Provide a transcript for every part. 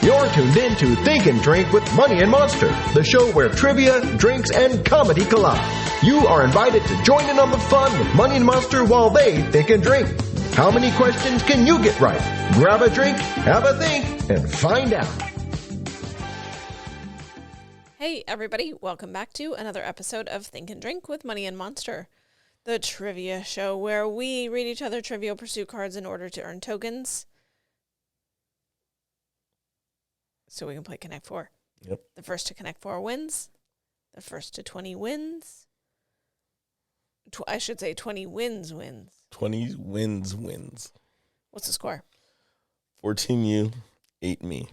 You're tuned in to Think and Drink with Money and Monster, the show where trivia, drinks, and comedy collide. You are invited to join in on the fun with Money and Monster while they think and drink. How many questions can you get right? Grab a drink, have a think, and find out. Hey everybody, welcome back to another episode of Think and Drink with Money and Monster, the trivia show where we read each other Trivial Pursuit cards in order to earn tokens so we can play Connect 4. Yep. The first to Connect 4 wins. The first to 20 wins. I should say 20 wins. 20 wins. What's the score? 14 you, 8 me.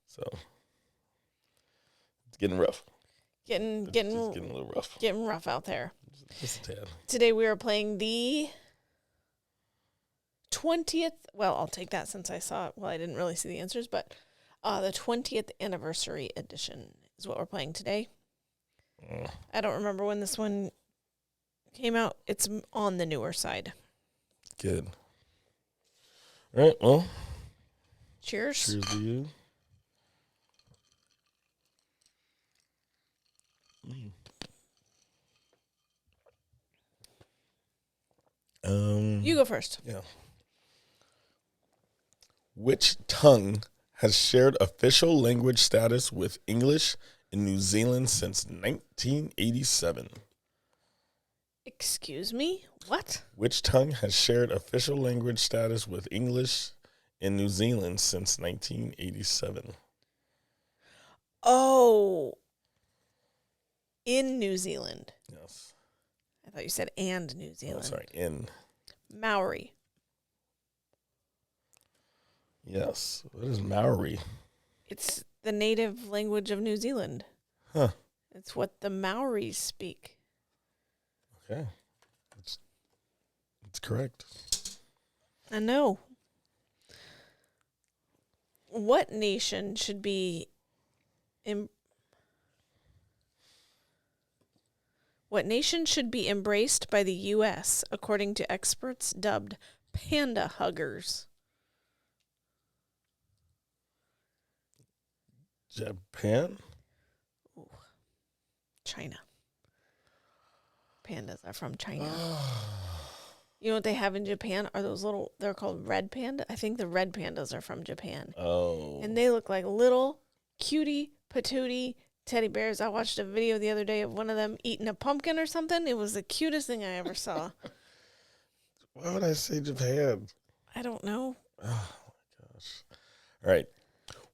So, it's getting rough. Getting It's getting a little rough. Getting rough out there. Just a tad. Today we are playing the 20th, well, I'll take that since I saw it. Well, I didn't really see the answers, but the 20th anniversary edition is what we're playing today. I don't remember when this one came out. It's on the newer side. Good. All right, well. Cheers. Cheers to you. You go first. Yeah. Which tongue has shared official language status with English in New Zealand since 1987? Excuse me? What? Which tongue has shared official language status with English in New Zealand since 1987? Oh. In New Zealand. Yes. I thought you said and New Zealand. Oh, sorry, in. Maori. Yes. What is Maori? It's the native language of New Zealand. Huh. It's what the Maoris speak. Okay. It's correct. I know. What nation should be embraced by the U.S. according to experts dubbed panda huggers? Japan? Ooh. China. Pandas are from China. You know what they have in Japan? Are those little, they're called red panda? I think the red pandas are from Japan. Oh. And they look like little cutie patootie teddy bears. I watched a video the other day of one of them eating a pumpkin or something. It was the cutest thing I ever saw. Why would I say Japan? I don't know. Oh, my gosh. All right.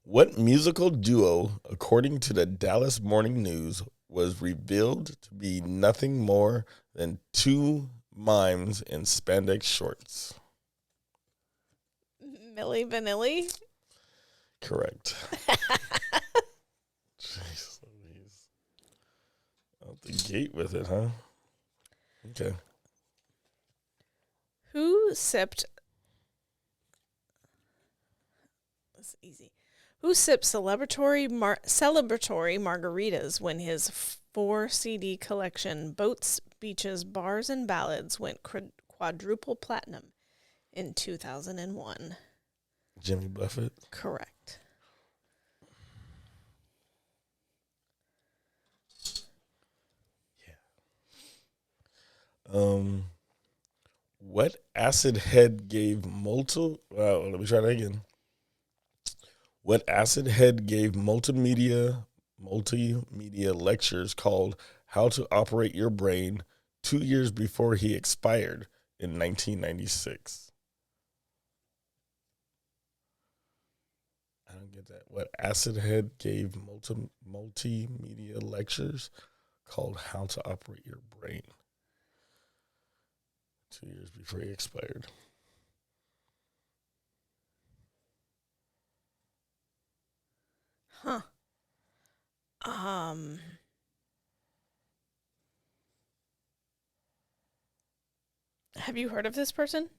What musical duo, according to the Dallas Morning News, was revealed to be nothing more than two mimes in spandex shorts? Milli Vanilli? Correct. Jeez Louise. Out the gate with it, huh? Okay. Who sipped... That's easy. Who sipped celebratory margaritas when his 4 CD collection, Boats, Beaches, Bars, and Ballads, went quadruple platinum in 2001? Jimmy Buffett? Correct. Yeah. What acid head gave let me try that again. What acid head gave multimedia lectures called How to Operate Your Brain 2 years before he expired in 1996? I don't get that. What acid head gave multimedia lectures called How to Operate Your Brain 2 years before he expired? Huh. Have you heard of this person?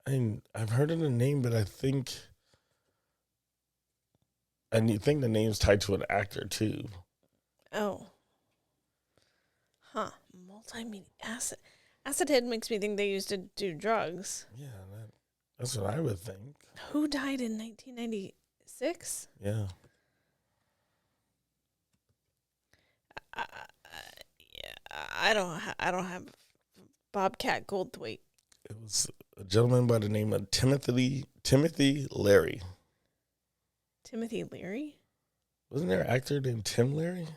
I've heard of the name, but I think the name's tied to an actor too. Oh. Huh. Multimedia acid head makes me think they used to do drugs. Yeah, That's what I would think. Who died in 1996? Yeah. I don't have Bobcat Goldthwait. It was a gentleman by the name of Timothy Leary. Timothy Leary? Wasn't there an actor named Tim Leary?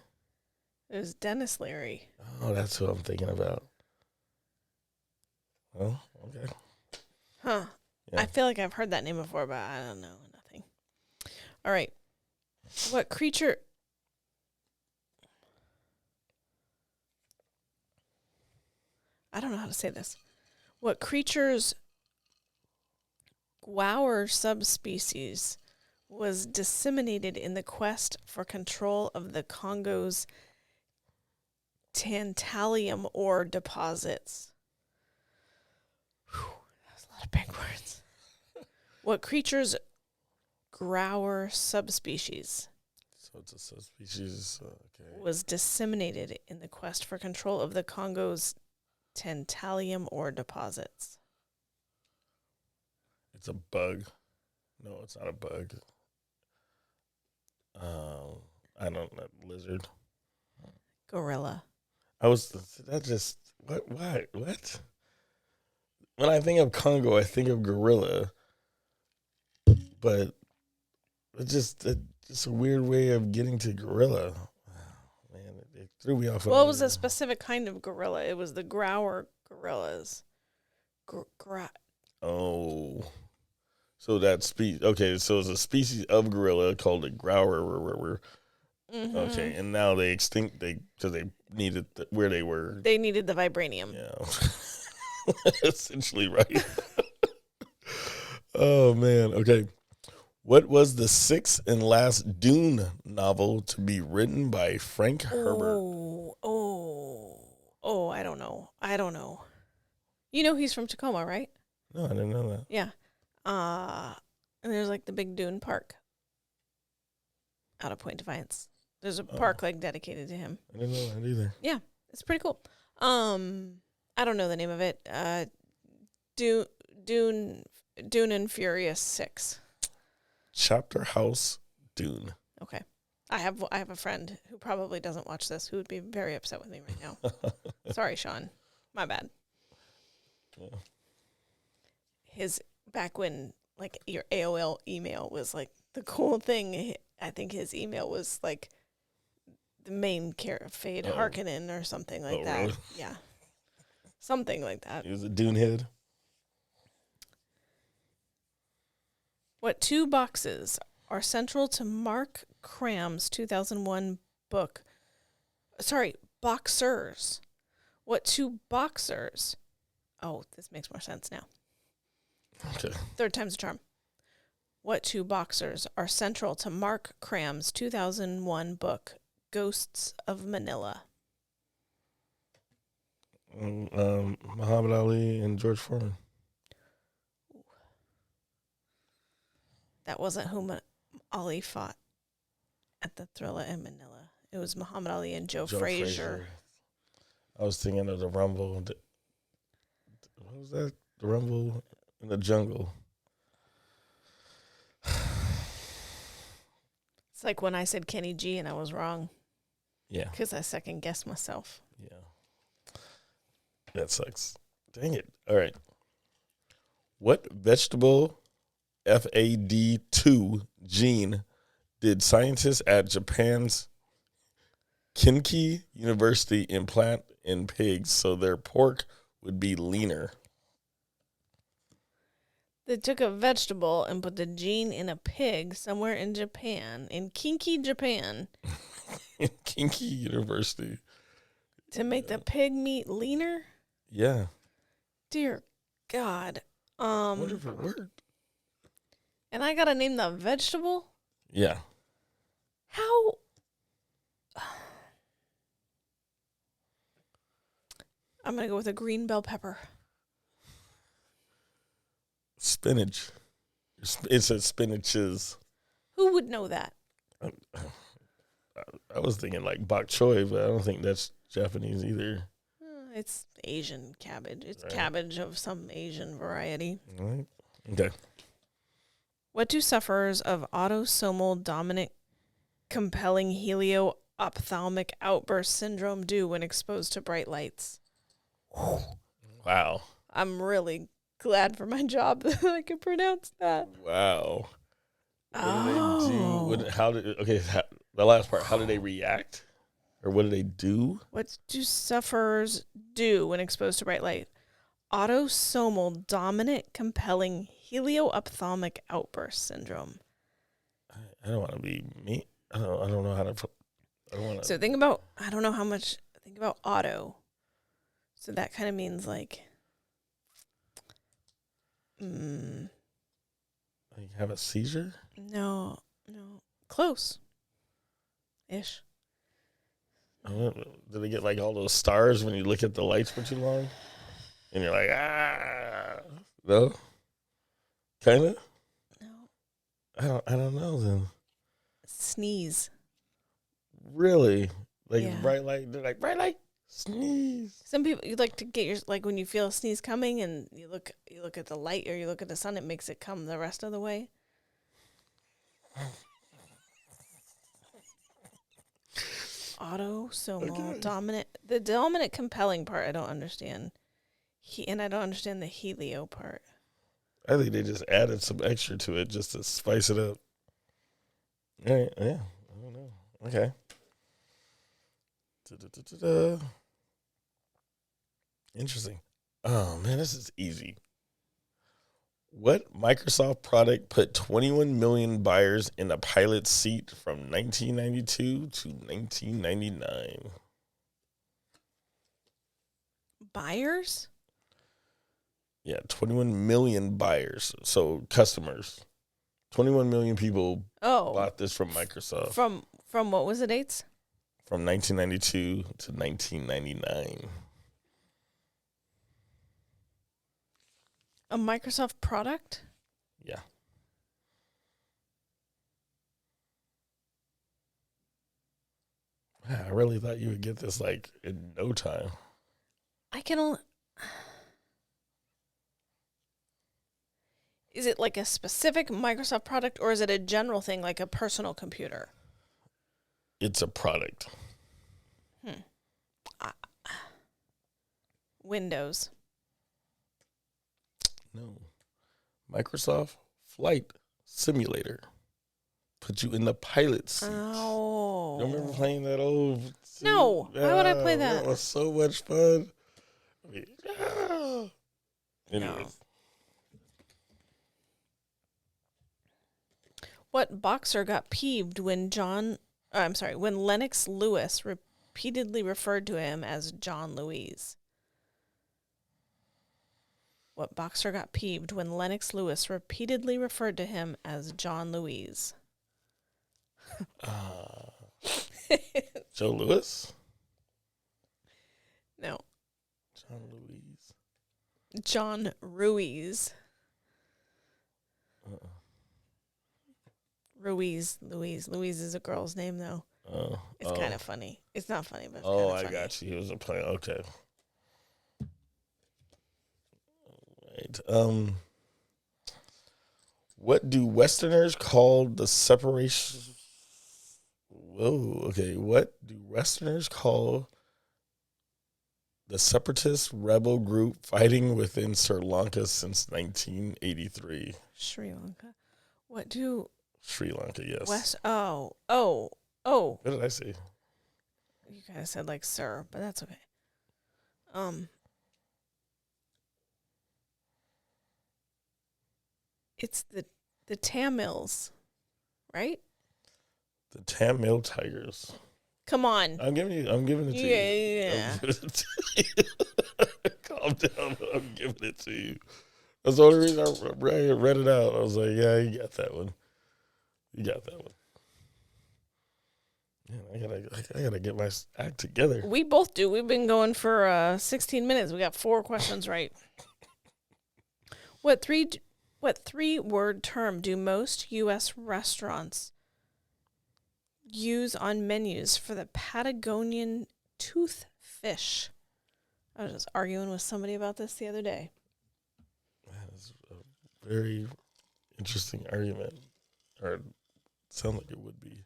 It was Dennis Leary. Oh, that's who I'm thinking about. Oh, okay. Huh. Yeah. I feel like I've heard that name before, but I don't know. Nothing. All right. What creature... I don't know how to say this. What creature's Gwower subspecies was disseminated in the quest for control of the Congo's tantalum ore deposits? Whew, that was a lot of big words. What creature's Gwower subspecies So it's a subspecies. Okay. was disseminated in the quest for control of the Congo's tantalum ore deposits? It's a bug. No, it's not a bug. I don't know. Lizard. Gorilla. What? When I think of Congo, I think of gorilla. But it's just a weird way of getting to gorilla. Man, it threw me off. Well, it was a specific kind of gorilla. It was the Gwower gorillas. Oh. So that okay, so it's a species of gorilla called a Gwower. Mm-hmm. Okay, and now they extinct because they needed where they were. They needed the vibranium. Yeah, essentially right. Oh man. Okay, what was the sixth and last Dune novel to be written by Frank Herbert? Oh, I don't know. You know he's from Tacoma, right? No, I didn't know that. Yeah. And there's like the big Dune Park out of Point Defiance. There's a park like dedicated to him. I didn't know that either. Yeah, it's pretty cool. I don't know the name of it. Dune and Furious 6. Chapter House Dune. Okay. I have a friend who probably doesn't watch this who would be very upset with me right now. Sorry, Sean. My bad. Yeah. His back when like your AOL email was like the cool thing. I think his email was like the main character, Fade Harkonnen or something like that. Really? Yeah. Something like that. He was a Dune head. What two boxes are central to Mark Cram's 2001 book? Sorry, boxers. What two boxers? Oh, this makes more sense now. Okay. Third time's a charm. What two boxers are central to Mark Cram's 2001 book, Ghosts of Manila? Muhammad Ali and George Foreman. That wasn't who Ali fought at the Thrilla in Manila. It was Muhammad Ali and Joe Frazier. I was thinking of the Rumble. What was that? The Rumble in the Jungle. It's like when I said Kenny G and I was wrong. Yeah. Because I second guessed myself. Yeah. That sucks. Dang it. All right. What vegetable FAD2 gene did scientists at Japan's Kinki University implant in pigs so their pork would be leaner? They took a vegetable and put the gene in a pig somewhere in Japan, in Kinki, Japan. Kinki University. To make the pig meat leaner? Yeah. Dear God. I wonder if it worked. And I gotta name the vegetable? Yeah. How? I'm gonna go with a green bell pepper. Spinach. It says spinaches. Who would know that? I was thinking like bok choy, but I don't think that's Japanese either. It's Asian cabbage. It's right. Cabbage of some Asian variety. Right. Okay. What do sufferers of autosomal dominant compelling helio-ophthalmic outburst syndrome do when exposed to bright lights? Wow. I'm really glad for my job that I can pronounce that. Wow. What do they do? The last part, how do they react? Or what do they do? What do sufferers do when exposed to bright light? Autosomal dominant compelling helio-ophthalmic outburst syndrome. I don't want to be me. I don't know how to. I don't want to. So think about auto. So that kind of means like, Like have a seizure? no, close-ish. Do they get like all those stars when you look at the lights for too long? And you're like, no? Kind of? No. I don't know then. Sneeze. Really? Like Yeah. bright light? They're like, bright light, sneeze. Some people, you like to get your, like when you feel a sneeze coming and you look at the light or you look at the sun, it makes it come the rest of the way. Autosomal dominant. The dominant compelling part I don't understand. And I don't understand the helio part. I think they just added some extra to it just to spice it up. All right, yeah. I don't know. Okay. Interesting. Oh, man, this is easy. What Microsoft product put 21 million buyers in a pilot seat from 1992 to 1999? Buyers? Yeah, 21 million buyers. So customers. 21 million people bought this from Microsoft. From what was the dates? From 1992 to 1999. A Microsoft product? Yeah. I really thought you would get this like in no time. I can only... Is it like a specific Microsoft product or is it a general thing like a personal computer? It's a product. Windows. No. Microsoft Flight Simulator. Put you in the pilot seat. Oh. You remember playing that old... No. Why would I play that? That was so much fun. Anyways. No. What boxer got peeved when when Lennox Lewis repeatedly referred to him as John Louise? What boxer got peeved when Lennox Lewis repeatedly referred to him as John Louise? Joe Louis? No. John Louise. John Ruiz. Ruiz. Louise is a girl's name, though. It's kind of funny. It's not funny, but it's kind of funny. I got you. He was a player. Okay. Right. What do Westerners call the separation? Whoa. Okay. What do Westerners call the separatist rebel group fighting within Sri Lanka since 1983? Sri Lanka. What do... Sri Lanka, yes. Oh. What did I say? You kind of said like sir, but that's okay. It's the Tamils, right? The Tamil Tigers. Come on. I'm giving it to you. Yeah. I'm giving it to you. Calm down. I'm giving it to you. That's the only reason I read it out. I was like, yeah, you got that one. Man, I gotta get my act together. We both do. We've been going for 16 minutes. We got 4 questions right. What three-word term do most U.S. restaurants use on menus for the Patagonian toothfish? I was just arguing with somebody about this the other day. That is a very interesting argument. Or it sounds like it would be.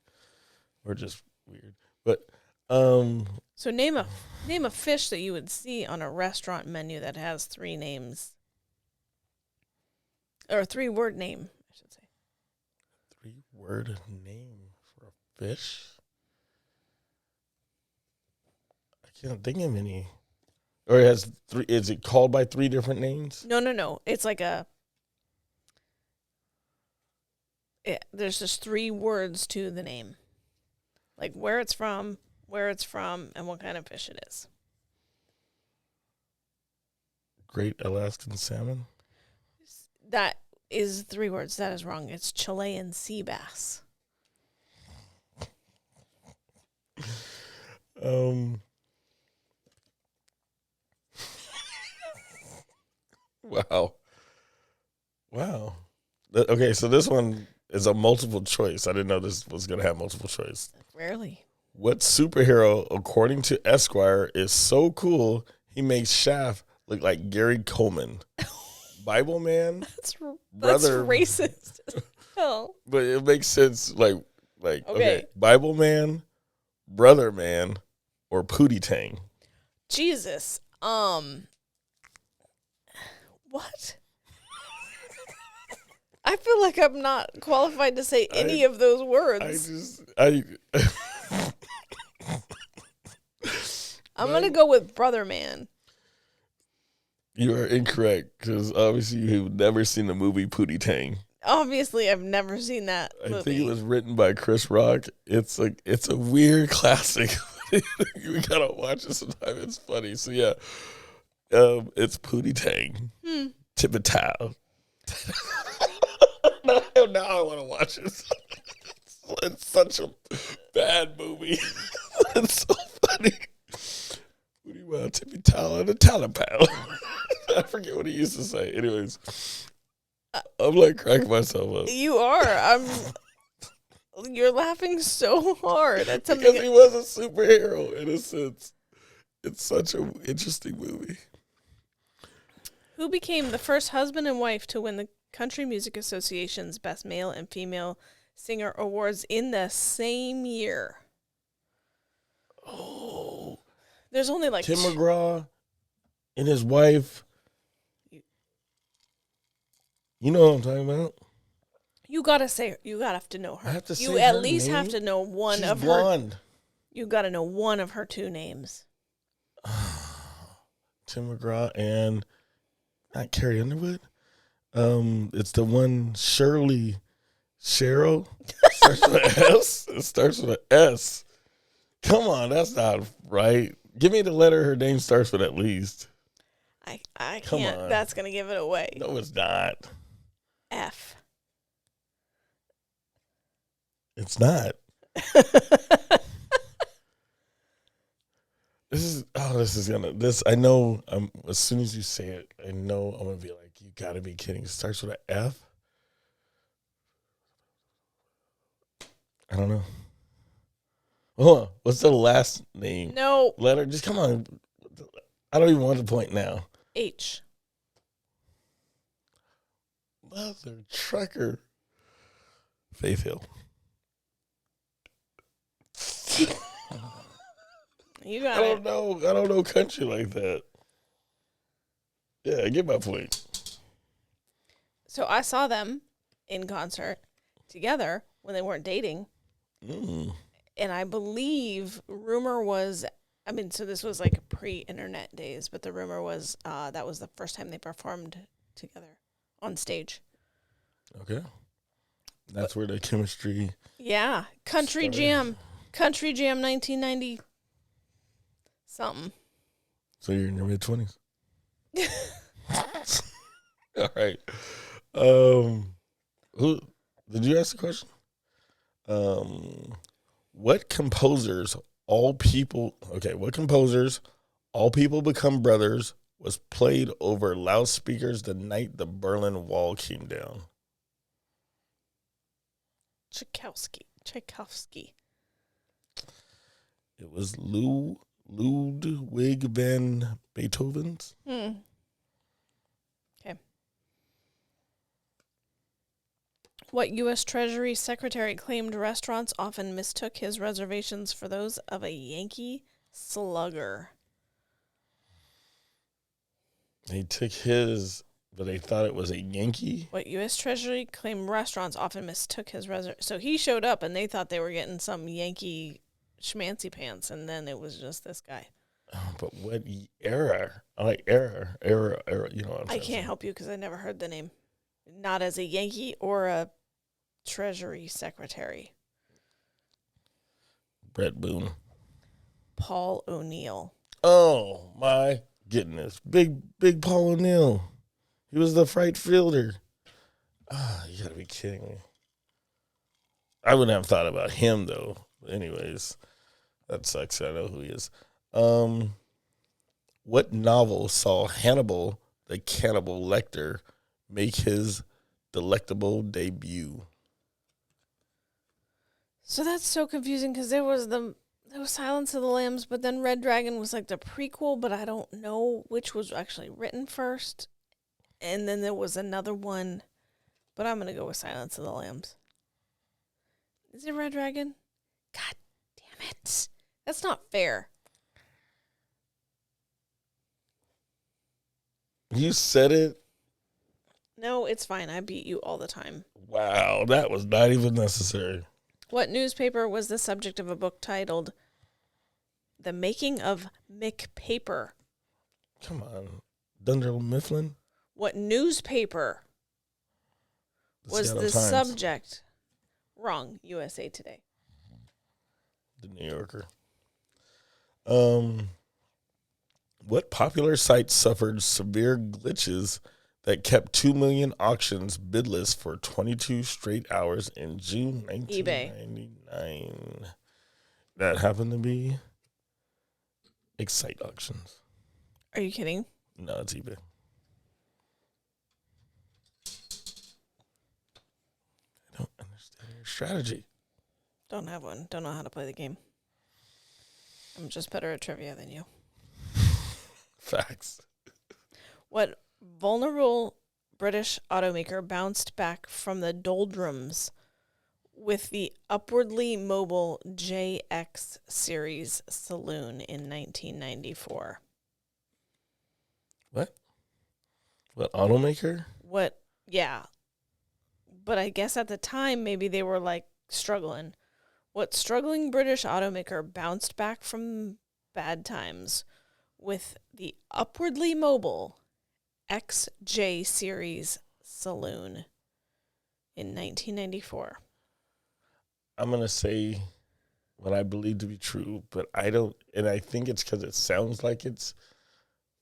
Or just weird. But so name a fish that you would see on a restaurant menu that has 3 names. Or a 3-word name, I should say. 3-word name for a fish? I can't think of any. Or it has 3. Is it called by 3 different names? No. It's like there's just 3 words to the name. Like where it's from, and what kind of fish it is. Great Alaskan salmon? That is 3 words. That is wrong. It's Chilean sea bass. Wow. Okay, so this one is a multiple choice. I didn't know this was going to have multiple choice. Rarely. What superhero, according to Esquire, is so cool he makes Shaft look like Gary Coleman? Bible man? That's brother, racist. Hell. But it makes sense. Like okay, Bible man, brother man, or Pootie Tang. Jesus. What? I feel like I'm not qualified to say any of those words. I'm going to go with brother man. You are incorrect, because obviously you've never seen the movie Pootie Tang. Obviously, I've never seen that movie. I think it was written by Chris Rock. It's a weird classic. We gotta watch it sometime. It's funny. So yeah, it's Pootie Tang. Tipital. Now I want to watch it. It's such a bad movie. It's so funny. What do you want? Tippy towel and a towel pal. I forget what he used to say. Anyways, I'm like cracking myself up. You are. You're laughing so hard at something. Because he was a superhero in a sense. It's such an interesting movie. Who became the first husband and wife to win the Country Music Association's Best Male and Female Singer Awards in the same year? Oh. There's only like Tim McGraw and his wife. You know what I'm talking about? You gotta have to know her. I have to say you at her least name? have to know one She's of blonde. her. You gotta know one of her 2 names. Tim McGraw and not Carrie Underwood. It's the one Cheryl. Starts with an S. It starts with an S. Come on, that's not right. Give me the letter her name starts with at least. I Come can't. on. That's gonna give it away. No, it's not. F. It's not. I know, as soon as you say it, I know I'm going to be like, you got to be kidding. It starts with an F? I don't know. Hold on. What's the last name? No. Letter? Just come on. I don't even want the point now. H. Mother trucker. Faith Hill. You got I don't know country like that. Yeah, I get my point. So I saw them in concert together when they weren't dating. Mm. And I believe rumor was, so this was like pre-internet days, but the rumor was that was the first time they performed together on stage. Okay. That's where the chemistry. Yeah. Country Jam 1990 something. So you're in your mid-20s? All right. Who did you ask the question? What composers all people become brothers was played over loudspeakers the night the Berlin Wall came down? Tchaikovsky. It was Ludwig van Beethoven's. Okay. What U.S. Treasury Secretary claimed restaurants often mistook his reservations for those of a Yankee slugger? He took his, but they thought it was a Yankee. What U.S. Treasury claimed restaurants often mistook his So he showed up and they thought they were getting some Yankee schmancy pants, and then it was just this guy. Oh, but what era? I like era. You know what I'm saying? I can't help you because I never heard the name. Not as a Yankee or a Treasury Secretary. Brett Boone. Paul O'Neill. Oh, my goodness. Big Paul O'Neill. He was the right fielder. You got to be kidding me. I wouldn't have thought about him, though. Anyways, that sucks. I know who he is. What novel saw Hannibal the Cannibal Lecter make his delectable debut? So that's so confusing because there was Silence of the Lambs, but then Red Dragon was like the prequel, but I don't know which was actually written first. And then there was another one, but I'm going to go with Silence of the Lambs. Is it Red Dragon? God damn it. That's not fair. You said it? No, it's fine. I beat you all the time. Wow, that was not even necessary. What newspaper was the subject of a book titled The Making of McPaper? Come on. Dunder Mifflin? What newspaper was Seattle the Times. subject? Wrong. USA Today. The New Yorker. What popular site suffered severe glitches that kept 2 million auctions bidless for 22 straight hours in June 1999? That happened to be Excite Auctions. Are you kidding? No, it's eBay. I don't understand your strategy. Don't have one. Don't know how to play the game. I'm just better at trivia than you. Facts. What vulnerable British automaker bounced back from the doldrums with the upwardly mobile JX series saloon in 1994? What automaker? What? Yeah. But I guess at the time, maybe they were like struggling. What struggling British automaker bounced back from bad times with the upwardly mobile XJ series saloon in 1994? I'm going to say what I believe to be true, but I don't, and I think it's because it sounds like it's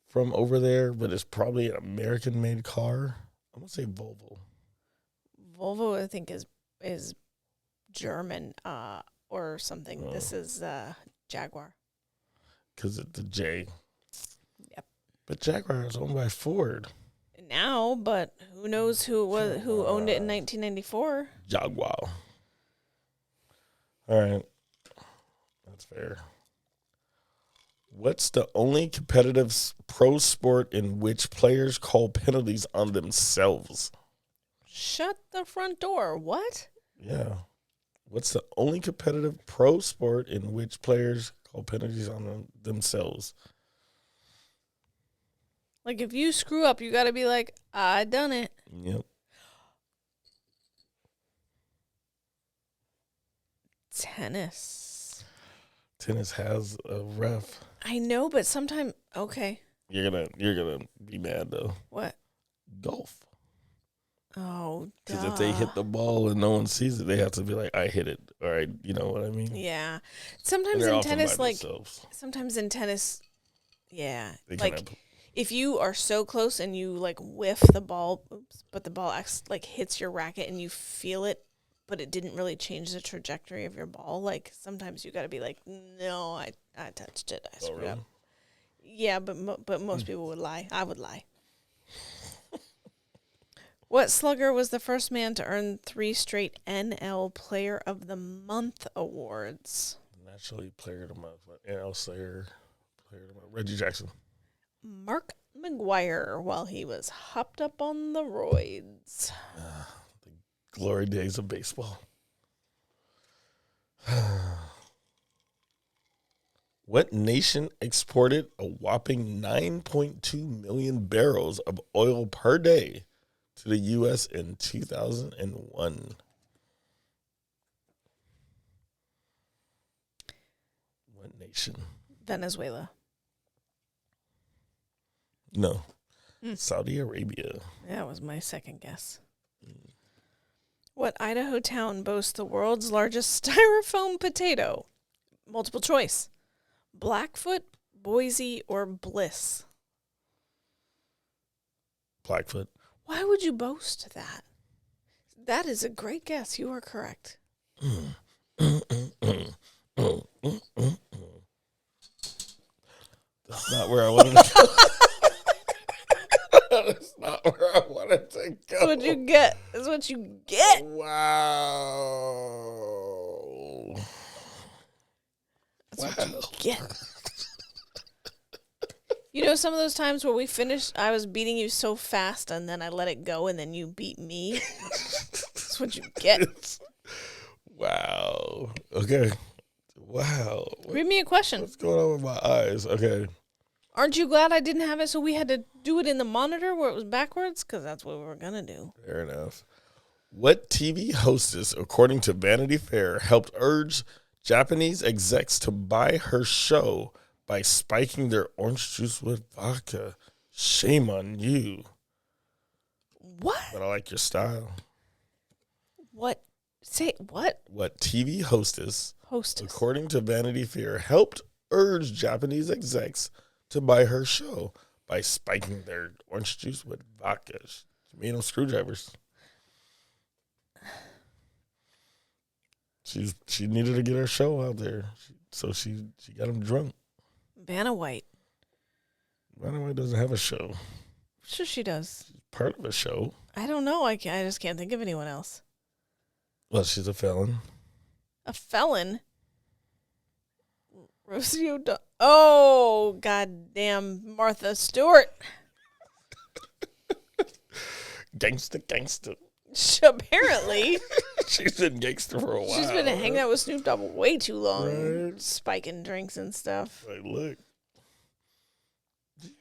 from over there, but it's probably an American-made car. I'm going to say Volvo. Volvo, I think, is German or something. This is Jaguar. Because it's the J. Yep. But Jaguar is owned by Ford. Now, but who knows who owned it in 1994? Jaguar. All right. That's fair. What's the only competitive pro sport in which players call penalties on themselves? Shut the front door. What? Yeah. What's the only competitive pro sport in which players call penalties on themselves? Like, if you screw up, you got to be like, I done it. Yep. Tennis. Tennis has a ref. I know, but sometimes, okay. You're gonna be mad though. What? Golf. Oh, Because if they hit the ball and no one sees it, they have to be like, I hit it. All right, you know what I mean? Yeah. Sometimes in tennis, yeah. Like, if you are so close and you, like, whiff the ball, but the ball hits your racket and you feel it, but it didn't really change the trajectory of your ball, like, sometimes you got to be like, no, I touched it. I screwed up. Yeah, but most people would lie. I would lie. What slugger was the first man to earn 3 straight NL Player of the Month awards? Naturally, Player of the Month. NL Slayer, Player of the Month. Reggie Jackson. Mark McGuire, while he was hopped up on the roids. The Glory days of baseball. What nation exported a whopping 9.2 million barrels of oil per day to the U.S. in 2001? What nation? Venezuela. No. Saudi Arabia. That was my second guess. What Idaho town boasts the world's largest styrofoam potato? Multiple choice. Blackfoot, Boise, or Bliss? Blackfoot. Why would you boast that? That is a great guess. You are correct. That's not where I wanted to go. That's not where I wanted to go. That's what you get. That's what you get. Wow. That's what you get. You know, some of those times where we finished, I was beating you so fast and then I let it go and then you beat me. That's what you get. Wow. Okay. Wow. Read me a question. What's going on with my eyes? Okay. Aren't you glad I didn't have it so we had to do it in the monitor where it was backwards? Because that's what we were going to do. Fair enough. What TV hostess, according to Vanity Fair, helped urge Japanese execs to buy her show by spiking their orange juice with vodka? Shame on you. What? But I like your style. What? Say what? What TV hostess, Hostess. according to Vanity Fair, helped urge Japanese execs to buy her show by spiking their orange juice with vodka? She made them screwdrivers. She needed to get her show out there, so she got them drunk. Vanna White. Vanna White doesn't have a show. Sure she does. She's part of a show. I don't know. I just can't think of anyone else. Well, she's a felon. A felon? Rosie O'Donnell. Oh, goddamn Martha Stewart. Gangsta. Apparently. She's been gangster for a while. She's been hanging out with Snoop Dogg way too long. Right. Spiking drinks and stuff. Like, look.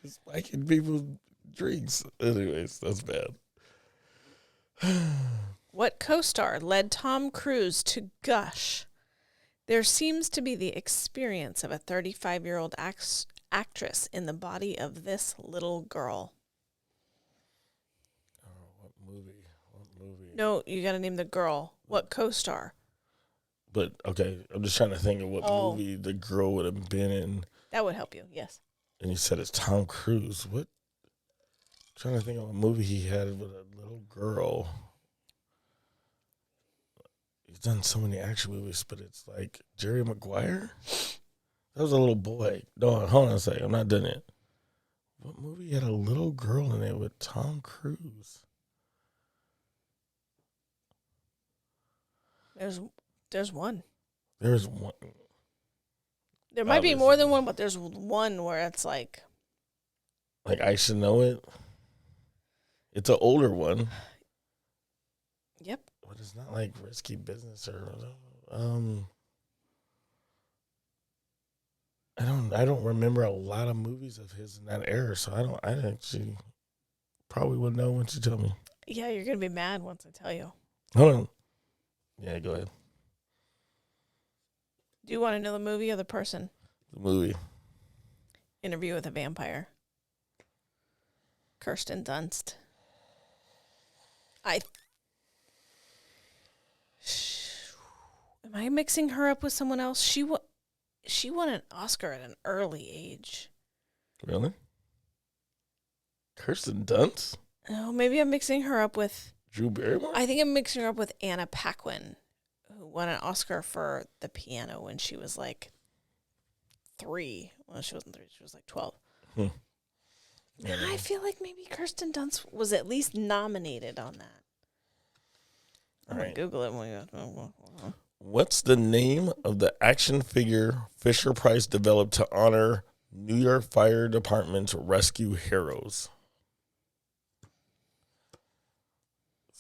She's spiking people's drinks. Anyways, that's bad. What co-star led Tom Cruise to gush? There seems to be the experience of a 35-year-old actress in the body of this little girl. Oh, what movie? No, you got to name the girl. What co-star? But, okay, I'm just trying to think of what movie the girl would have been in. That would help you, yes. And you said it's Tom Cruise. What? I'm trying to think of a movie he had with a little girl. He's done so many action movies, but it's like Jerry Maguire? That was a little boy. No, hold on a second. I'm not done yet. What movie had a little girl in it with Tom Cruise? There's one. There's one. There might be more than one, but there's one where it's like I should know it. It's an older one. Yep. But it's not like Risky Business or I don't remember a lot of movies of his in that era, so I actually probably would know once you tell me. Yeah, you're gonna be mad once I tell you. Hold on. Yeah, go ahead. Do you want to know the movie or the person? The movie. Interview with a Vampire. Kirsten Dunst. Am I mixing her up with someone else? She won an Oscar at an early age. Really? Kirsten Dunst? Oh, maybe I'm mixing her up with Drew Barrymore? I think I'm mixing her up with Anna Paquin, who won an Oscar for the piano when she was like 3. Well, she wasn't 3. She was like 12. I feel like maybe Kirsten Dunst was at least nominated on that. I'm going to Google it when we go. What's the name of the action figure Fisher Price developed to honor New York Fire Department's rescue heroes?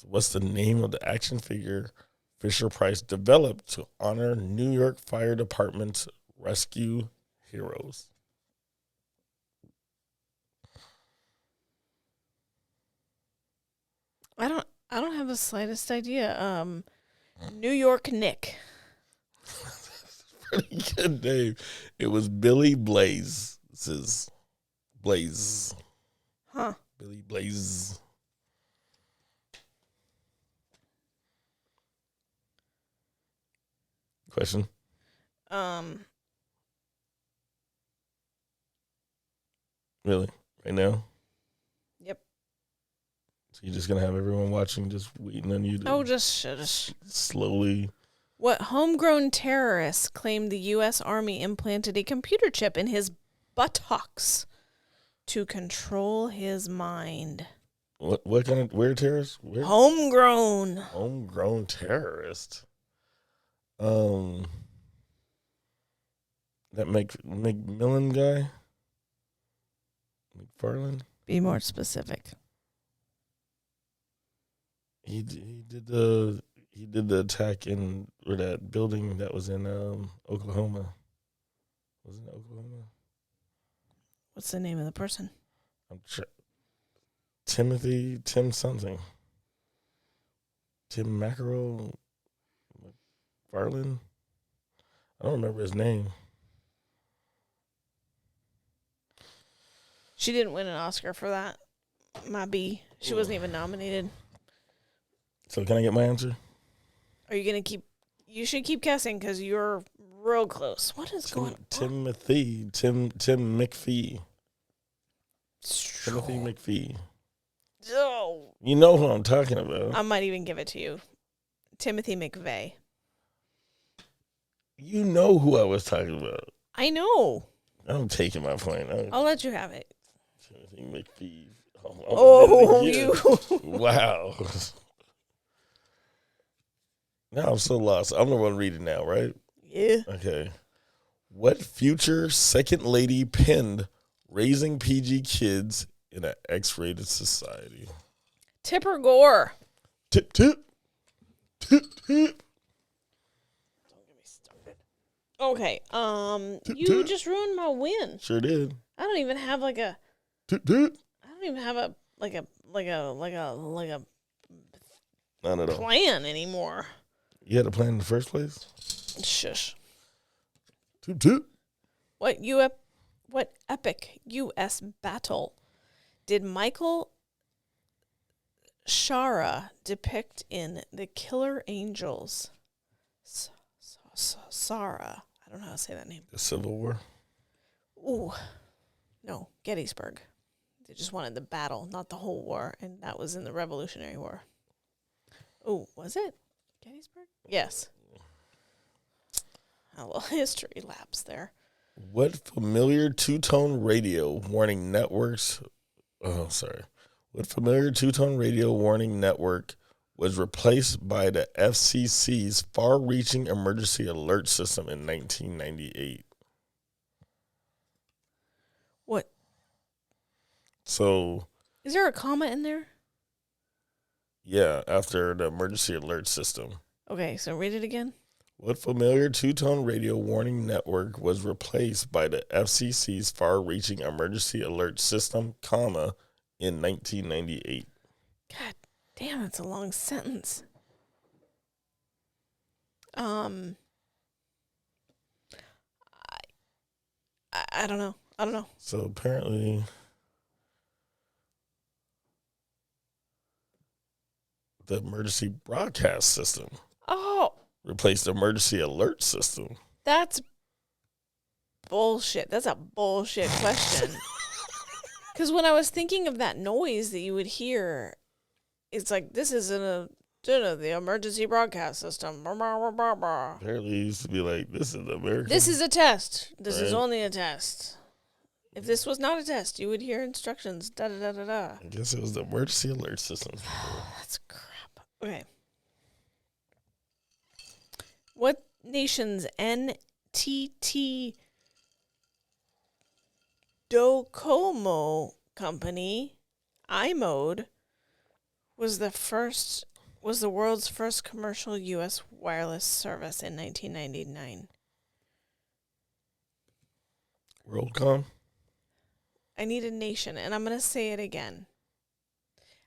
So what's the name of the action figure Fisher-Price developed to honor New York Fire Department's rescue heroes? I don't have the slightest idea. New York Nick. Pretty good name. It was Billy Blaze. This is Blaze. Huh. Billy Blaze. Question? Really? Right now? Yep. So you're just going to have everyone watching, just waiting on you to just slowly... What homegrown terrorists claimed the U.S. Army implanted a computer chip in his buttocks to control his mind? What kind of... Where terrorists? Where? Homegrown. Homegrown terrorist. That McMillan guy? McFarland? Be more specific. He did the attack in or that building that was in Oklahoma. Was it Oklahoma? What's the name of the person? Tim something. Tim Mackerel McFarland. I don't remember his name. She didn't win an Oscar for that. My B. She wasn't even nominated. So can I get my answer? Are you going to keep... You should keep guessing because you're real close. What is going on? Tim McPhee. Timothy McPhee. Oh. You know who I'm talking about. I might even give it to you. Timothy McVeigh. You know who I was talking about. I know. I'm taking my point. I'll let you have it. Timothy McPhee. You. Wow. Now I'm so lost. I'm the one reading now, right? Yeah. Okay. What future second lady penned Raising PG Kids in an X-rated society? Tipper Gore. Tip, tip. Tip, tip. Don't get me started. Okay. Tip, You tip. just ruined my win. Sure did. I don't even have like a... Tip, tip. I don't even have a Not at all. plan anymore. You had a plan in the first place? Shush. Tip, tip. What epic U.S. battle did Michael Shara depict in The Killer Angels? Sarah. I don't know how to say that name. The Civil War? Ooh. No, Gettysburg. They just wanted the battle, not the whole war, and that was in the Revolutionary War. Oh, was it? Gettysburg? Yes. A little history lapse there. What familiar two-tone radio warning networks... What familiar two-tone radio warning network was replaced by the FCC's far-reaching emergency alert system in 1998? What? So... Is there a comma in there? Yeah, after the emergency alert system. Okay, so read it again. What familiar two-tone radio warning network was replaced by the FCC's far-reaching emergency alert system, comma, in 1998? God damn, that's a long sentence. I don't know. I don't know. So apparently... the emergency broadcast system. Oh. Replaced the emergency alert system. That's bullshit. That's a bullshit question. Because when I was thinking of that noise that you would hear, it's like, this is the emergency broadcast system. Apparently it used to be like, this is the American. This is a test. This is Right. only a test. If this was not a test, you would hear instructions. Da da da da da. I guess it was the emergency alert system. That's crap. Okay. What nation's NTT Docomo company, iMode, was the first was the world's first commercial U.S. wireless service in 1999? WorldCom? I need a nation, and I'm going to say it again.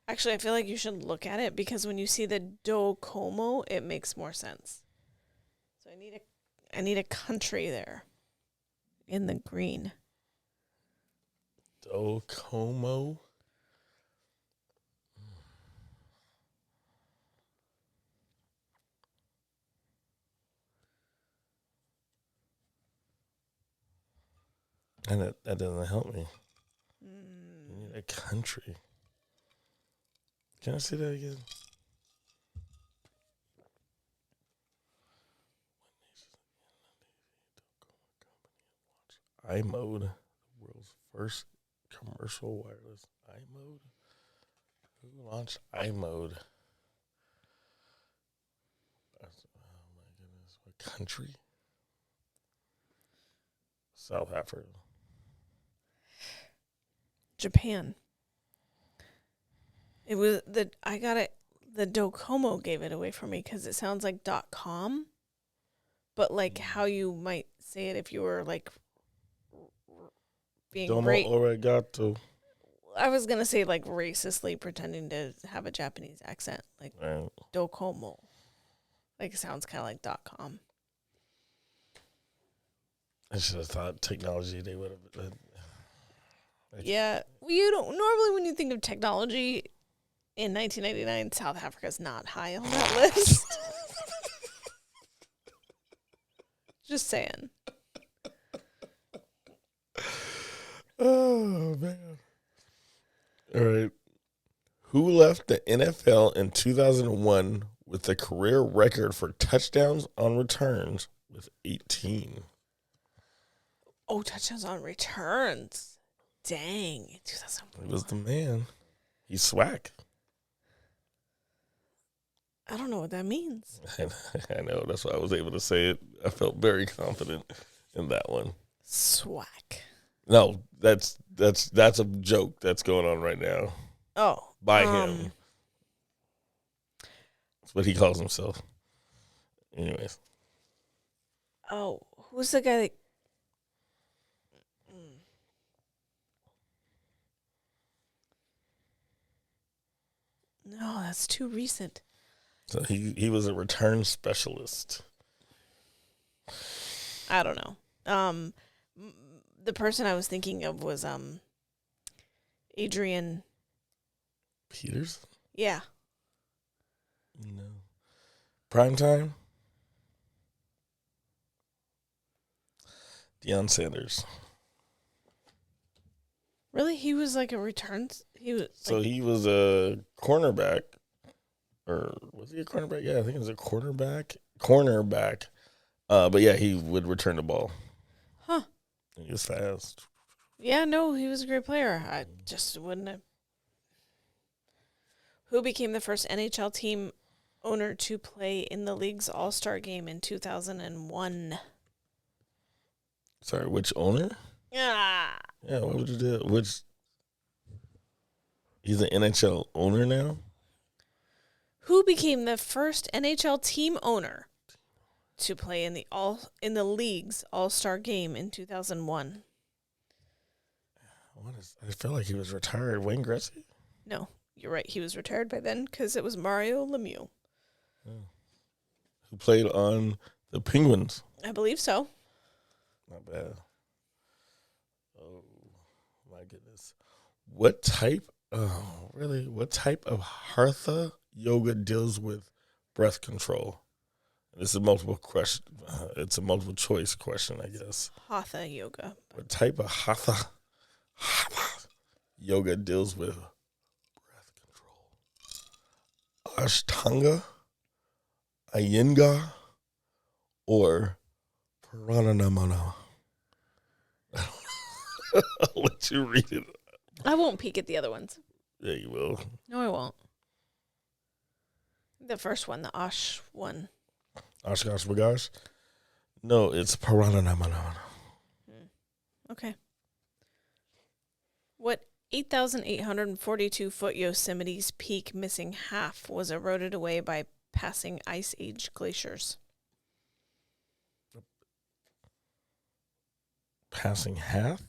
Actually, I feel like you should look at it because when you see the Docomo, it makes more sense. So I need a country there in the green. Docomo? And that doesn't help me. You need a country. Can I see that again? iMode, the world's first commercial wireless iMode. Who launched iMode? Oh my goodness, what country? South Africa. Japan. It was the Docomo gave it away for me because it sounds like .com, but like how you might say it if you were like being Domo arigato. I was gonna say like racistly pretending to have a Japanese accent, like Right. Docomo. Like it sounds kind of like .com. I should have thought technology they would have. Yeah, well, you don't normally when you think of technology in 1999, South Africa's not high on that list. Just saying. Oh man! All right, who left the NFL in 2001 with a career record for touchdowns on returns with 18? Oh, touchdowns on returns. Dang, 2001. He was the man. He's swag. I don't know what that means. I know. That's why I was able to say it. I felt very confident in that one. Swag. No, that's a joke that's going on right now. Oh, By him. That's what he calls himself. Anyways. Oh, who's the guy that? No, that's too recent. So he was a return specialist. I don't know. The person I was thinking of was Adrian Peters? Yeah. No. Primetime? Deion Sanders. Really? He was like a returns? He was a cornerback. Or was he a cornerback? Yeah, I think he was a cornerback. But yeah, he would return the ball. Huh. And he was fast. Yeah, no, he was a great player. I just wouldn't have. Who became the first NHL team owner to play in the league's All-Star game in 2001? Sorry, which owner? Ah. Yeah, what would you do? He's an NHL owner now? Who became the first NHL team owner to play in the league's All-Star game in 2001? I feel like he was retired. Wayne Gretzky? No, you're right. He was retired by then because it was Mario Lemieux. Oh. Who played on the Penguins? I believe so. Not bad. Oh, my goodness. What type of hatha yoga deals with breath control? This is it's a multiple choice question, I guess. Hatha yoga. What type of hatha yoga deals with breath control? Ashtanga, Iyengar, or Pranamana? I'll let you read it. I won't peek at the other ones. Yeah, you will. No, I won't. The first one, the Ash one. Oshkosh Bagosh? No, it's Pranamana. Okay. What 8,842-foot Yosemite's peak missing half was eroded away by passing Ice Age glaciers. Passing half?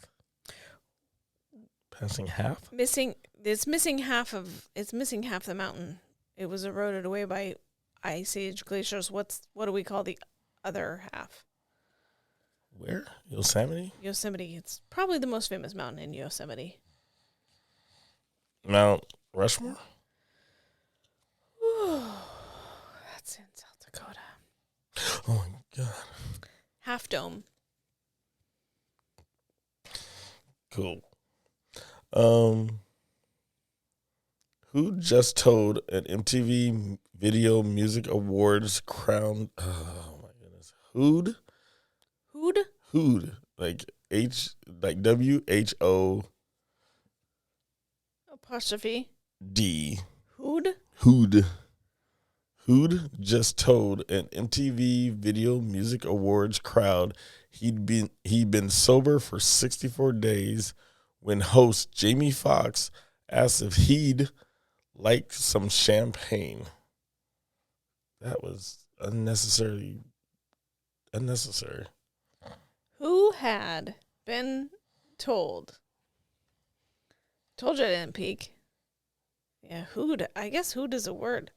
Passing half? It's missing half the mountain. It was eroded away by Ice Age glaciers. What do we call the other half? Where? Yosemite? Yosemite. It's probably the most famous mountain in Yosemite. Mount Rushmore? That's in South Dakota. Oh my God. Half Dome. Cool. Who just told an MTV Video Music Awards crown? Oh my goodness. Who'd? Like WHO Apostrophe. D. Who'd just told an MTV Video Music Awards crowd he'd been sober for 64 days when host Jamie Foxx asked if he'd like some champagne. That was unnecessary. Who had been told? Told you I didn't peek. Yeah, I guess who'd is a word.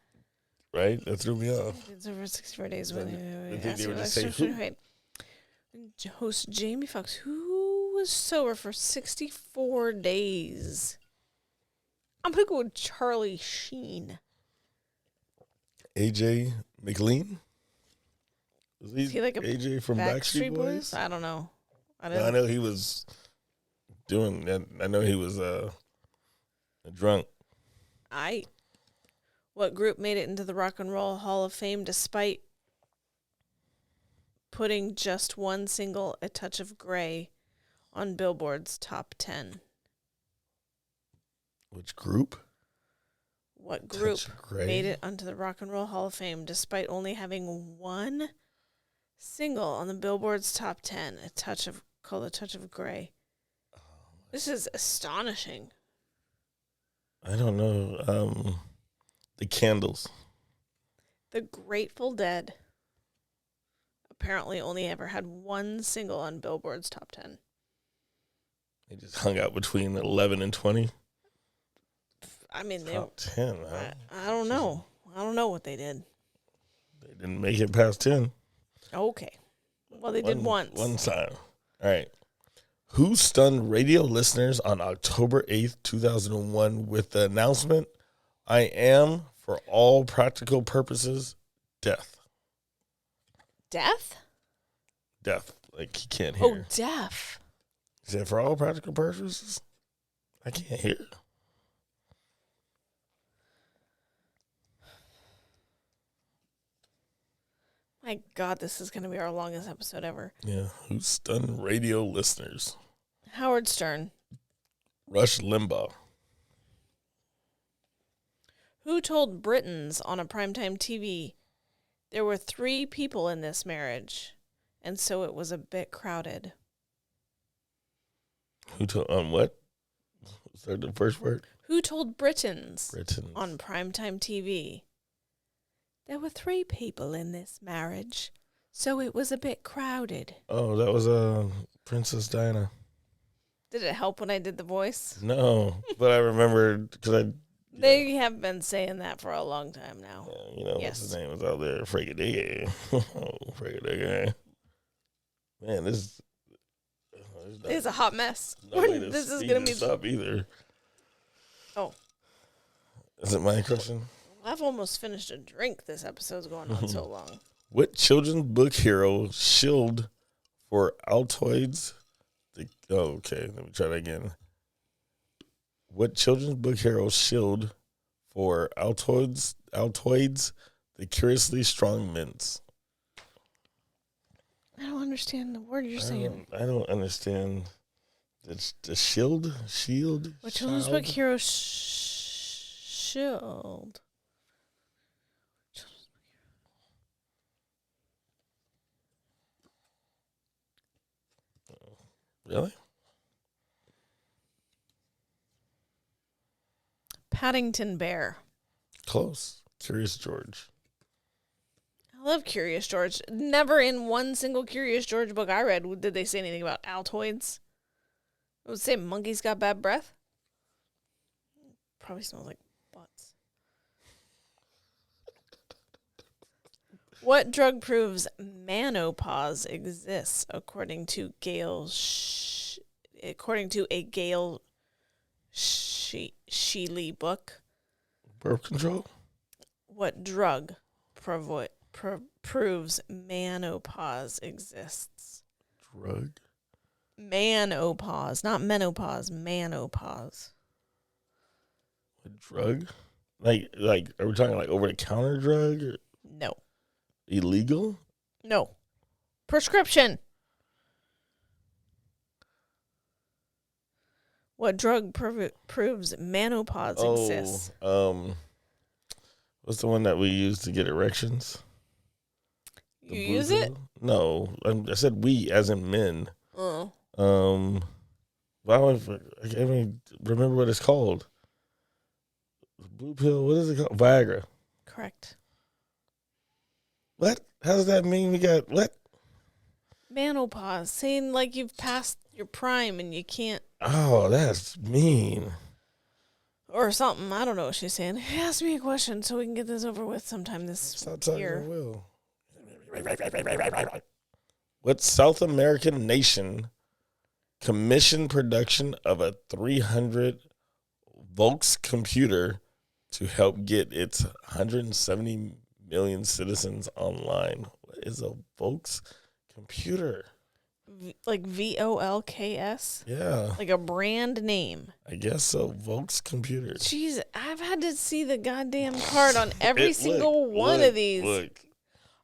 Right? That threw me off. It's over 64 days. I think they would just say who. Right. Host Jamie Foxx, who was sober for 64 days. I'm going to go with Charlie Sheen. AJ McLean? Is he like a AJ from Backstreet Boys? I don't know. I know he was doing that. I know he was a drunk. What group made it into the Rock and Roll Hall of Fame despite putting just one single, A Touch of Grey, on Billboard's top 10? Which group? What group made it onto the Rock and Roll Hall of Fame despite only having one single on the Billboard's top 10, called A Touch of Grey? This is astonishing. I don't know. The Candles. The Grateful Dead apparently only ever had one single on Billboard's top 10. They just hung out between 11 and 20. I mean, top 10, huh? I don't know. I don't know what they did. They didn't make it past 10. Okay. Well, they did once. One time. All right. Who stunned radio listeners on October 8th, 2001 with the announcement, I am, for all practical purposes, deaf. Deaf? Deaf. Like, he can't hear. Oh, deaf. He said, for all practical purposes, I can't hear. My God, this is going to be our longest episode ever. Yeah. Who stunned radio listeners? Howard Stern. Rush Limbaugh. Who told Britons on a primetime TV there were 3 people in this marriage, and so it was a bit crowded? Who told, on what? Was that the first word? Who told Britons on primetime TV there were 3 people in this marriage, so it was a bit crowded? Oh, that was Princess Diana. Did it help when I did the voice? No, but I remembered because They have been saying that for a long time now. What's his name was out there? Freaky Freaky. Man, this is a hot mess. This is going to be stop either. Oh. Is it my question? I've almost finished a drink. This episode's going on so long. What children's book hero shilled for Altoids? Okay, let me try that again. What children's book hero shilled for Altoids, the curiously strong mints? I don't understand the word you're saying. I don't understand the shield. What children's book hero shield? Really? Paddington Bear. Close. Curious George. I love Curious George. Never in one single Curious George book I read did they say anything about Altoids. It would say monkeys got bad breath. Probably smells like butts. What drug proves menopause exists according to a Gail Sheely book? Birth control? What drug proves menopause exists? Drug? Menopause, not menopause, menopause. What drug? Like, are we talking like over the counter drug? Or No. illegal? No. Prescription. What drug proves menopause exists? What's the one that we use to get erections? You use it? No, I said we as in men. Oh. I can't even remember what it's called. Blue pill. What is it called? Viagra. Correct. What? How does that mean we got what? Menopause, saying like you've passed your prime and you can't. Oh, that's mean. Or something. I don't know what she's saying. Ask me a question so we can get this over with sometime this Stop talking year. at will. What South American nation commissioned production of a 300 Volks computer to help get its 170 million citizens online? What is a Volks computer? Like VOLKS? Yeah. Like a brand name. I guess so. Volks computer. Jeez, I've had to see the goddamn card on every single one of these. Look.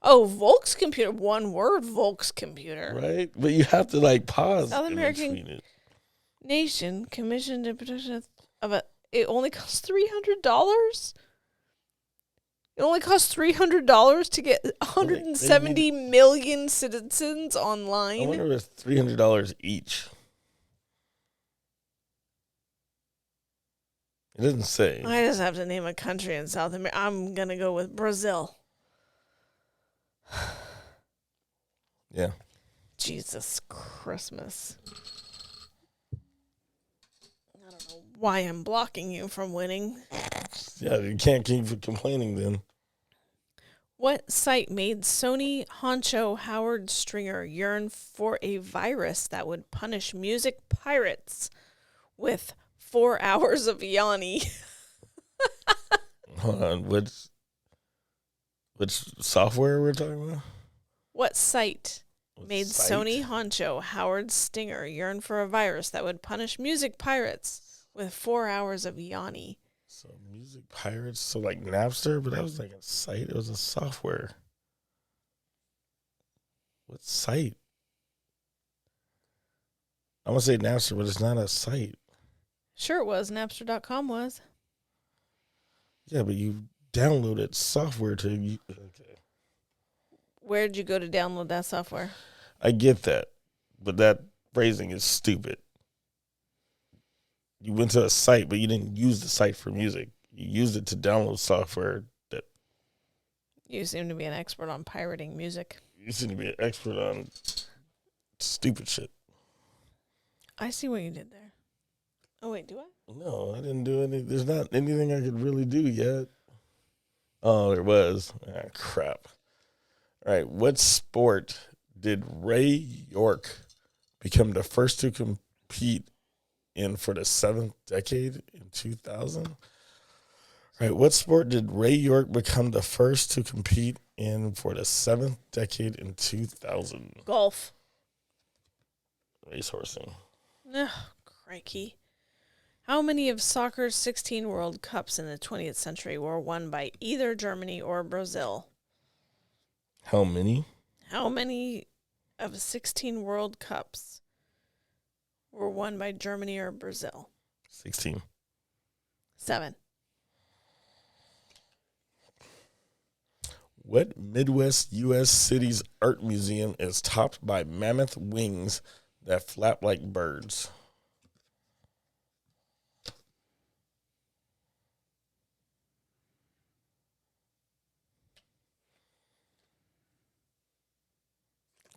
Oh, Volks computer. One word, Volks computer. Right? But you have to like pause. South in American between it. nation commissioned a production of a. It only costs $300. It only costs $300 to get 170 million citizens online. I wonder if it's $300 each. It doesn't say. I just have to name a country in South America. I'm gonna go with Brazil. Yeah. Jesus Christmas. I don't know why I'm blocking you from winning. Yeah, you can't keep complaining then. What site made Sony honcho Howard Stringer yearn for a virus that would punish music pirates with 4 hours of Yanni? Hold on, which software we're talking about? What site made Sony honcho Howard Stinger yearn for a virus that would punish music pirates with 4 hours of Yanni? So music pirates, so like Napster, but that was like a site. It was a software. What site? I want to say Napster, but it's not a site. Sure it was. Napster.com was. Yeah, but you downloaded software to you. Okay. Where did you go to download that software? I get that, but that phrasing is stupid. You went to a site, but you didn't use the site for music. You used it to download software that... You seem to be an expert on pirating music. You seem to be an expert on stupid shit. I see what you did there. Oh, wait, do I? No, I didn't do any. There's not anything I could really do yet. Oh, there was. Ah, crap. All right, what sport did Ray York become the first to compete in for the 7th decade in 2000? All right, what sport did Ray York become the first to compete in for the 7th decade in 2000? Golf. Racehorsing. Ugh, crikey. How many of soccer's 16 World Cups in the 20th century were won by either Germany or Brazil? How many? How many of 16 World Cups were won by Germany or Brazil? 16. 7. What Midwest U.S. city's art museum is topped by mammoth wings that flap like birds?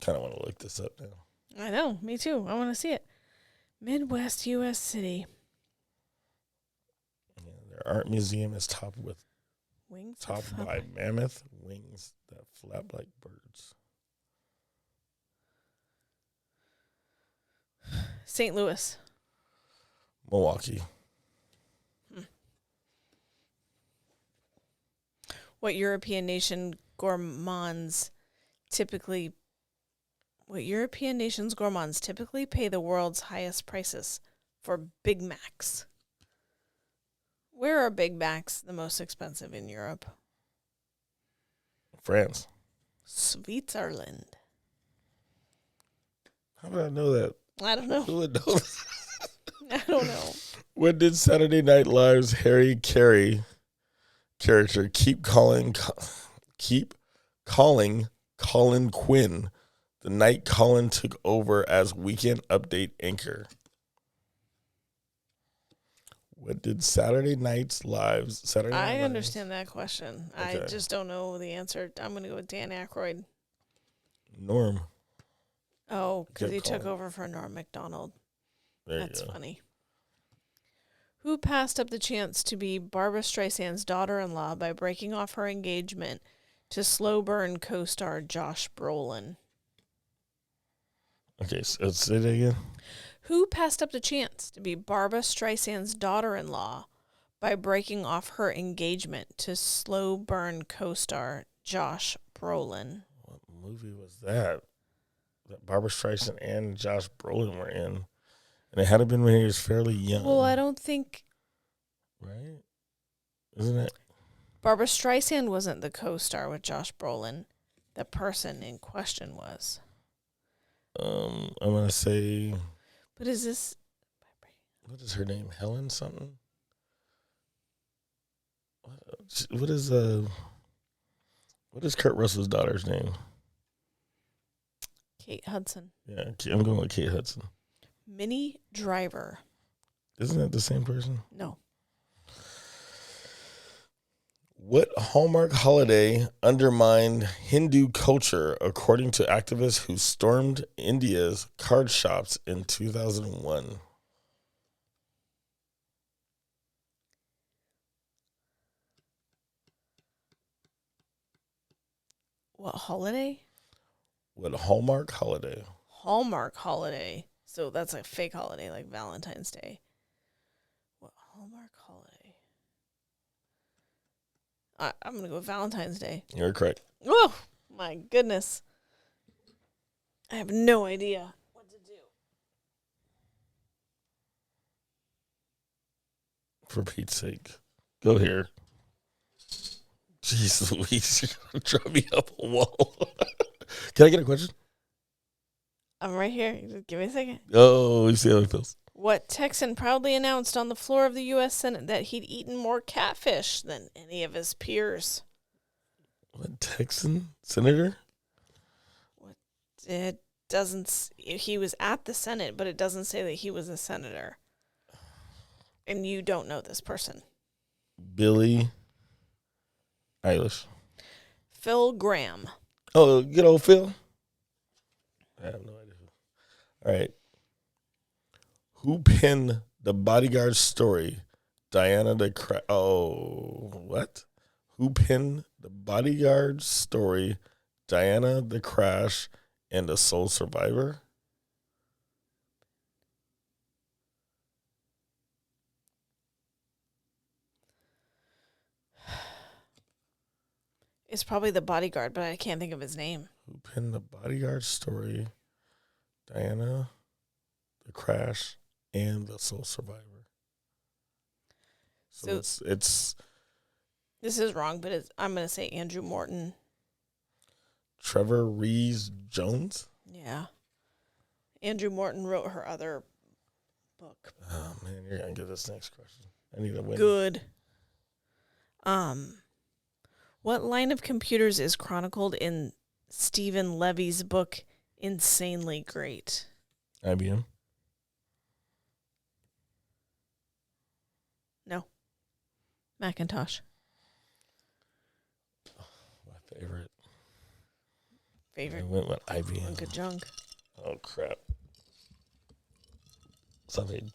Kind of want to look this up now. I know, me too. I want to see it. Midwest U.S. city. Yeah, their art museum is topped Wings. by mammoth wings that flap like birds. St. Louis. Milwaukee. What European nations typically pay the world's highest prices for Big Macs? Where are Big Macs the most expensive in Europe? France. Switzerland. How did I know that? I don't know. Who would know that? I don't know. When did Saturday Night Live's Harry Carey character keep calling Colin Quinn the night Colin took over as Weekend Update anchor? What did Saturday Night Live's I understand that question. Okay. I just don't know the answer. I'm going to go with Dan Aykroyd. Norm. Oh, because he Colin. took over for Norm Macdonald. That's you go. funny. Who passed up the chance to be Barbra Streisand's daughter-in-law by breaking off her engagement to slow burn co-star Josh Brolin? Okay, so say that again. Who passed up the chance to be Barbra Streisand's daughter-in-law by breaking off her engagement to slow burn co-star Josh Brolin? What movie was that? That Barbra Streisand and Josh Brolin were in. And it had to been when he was fairly young. Well, I don't think... Right? Isn't it? Barbra Streisand wasn't the co-star with Josh Brolin. The person in question was. I'm going to say... But is this... What is her name? Helen something? What is Kurt Russell's daughter's name? Kate Hudson. Yeah, I'm going with Kate Hudson. Minnie Driver. Isn't that the same person? No. What Hallmark holiday undermined Hindu culture, according to activists who stormed India's card shops in 2001? What holiday? What Hallmark holiday? Hallmark holiday. So that's a fake holiday like Valentine's Day. What Hallmark holiday? I'm going to go Valentine's Day. You're correct. Oh, my goodness. I have no idea what to do. For Pete's sake. Go here. Jeez Louise, you're going to drive me up a wall. Can I get a question? I'm right here. Just give me a second. Oh, you see how it feels. What Texan proudly announced on the floor of the U.S. Senate that he'd eaten more catfish than any of his peers? What Texan senator? It doesn't. He was at the Senate, but it doesn't say that he was a senator. And you don't know this person. Billy Eilish. Phil Graham. Oh, good old Phil. I have no idea. All right. Who penned the Bodyguard story? Diana the Crash. Oh, what? Who penned the Bodyguard story? Diana the Crash and the Sole Survivor? It's probably the Bodyguard, but I can't think of his name. Who penned the Bodyguard story? Diana the Crash and the Sole Survivor. So it's this is wrong, but I'm going to say Andrew Morton. Trevor Rees Jones? Yeah. Andrew Morton wrote her other book. Oh, man, you're going to get this next question. I need a win. Good. What line of computers is chronicled in Stephen Levy's book, Insanely Great? IBM? No. Macintosh. My favorite. favorite. I went with IBM. Hunk of junk. Oh crap! Something.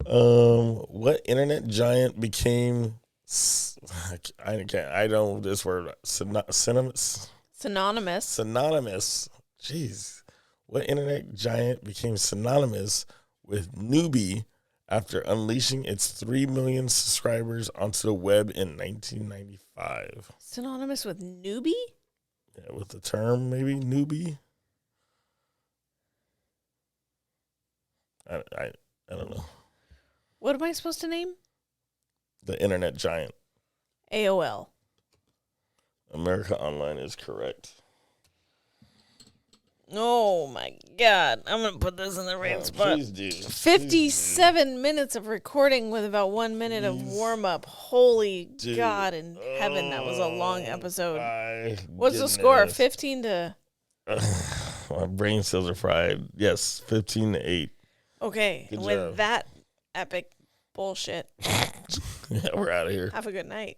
What internet giant became? I can't. I don't. This word synonymous. Synonymous. Jeez. What internet giant became synonymous with newbie after unleashing its 3 million subscribers onto the web in 1995? Synonymous with newbie? Yeah, with the term maybe newbie. I don't know. What am I supposed to name? The internet giant. AOL. America Online is correct. Oh my God. I'm going to put this in the right spot. Please do. 57 minutes of recording with about 1 minute of warm up. Holy God in heaven. That was a long episode. What's the score? 15 to. My brain cells are fried. Yes, 15-8. Okay. Good with job. that epic bullshit. Yeah, we're out of here. Have a good night.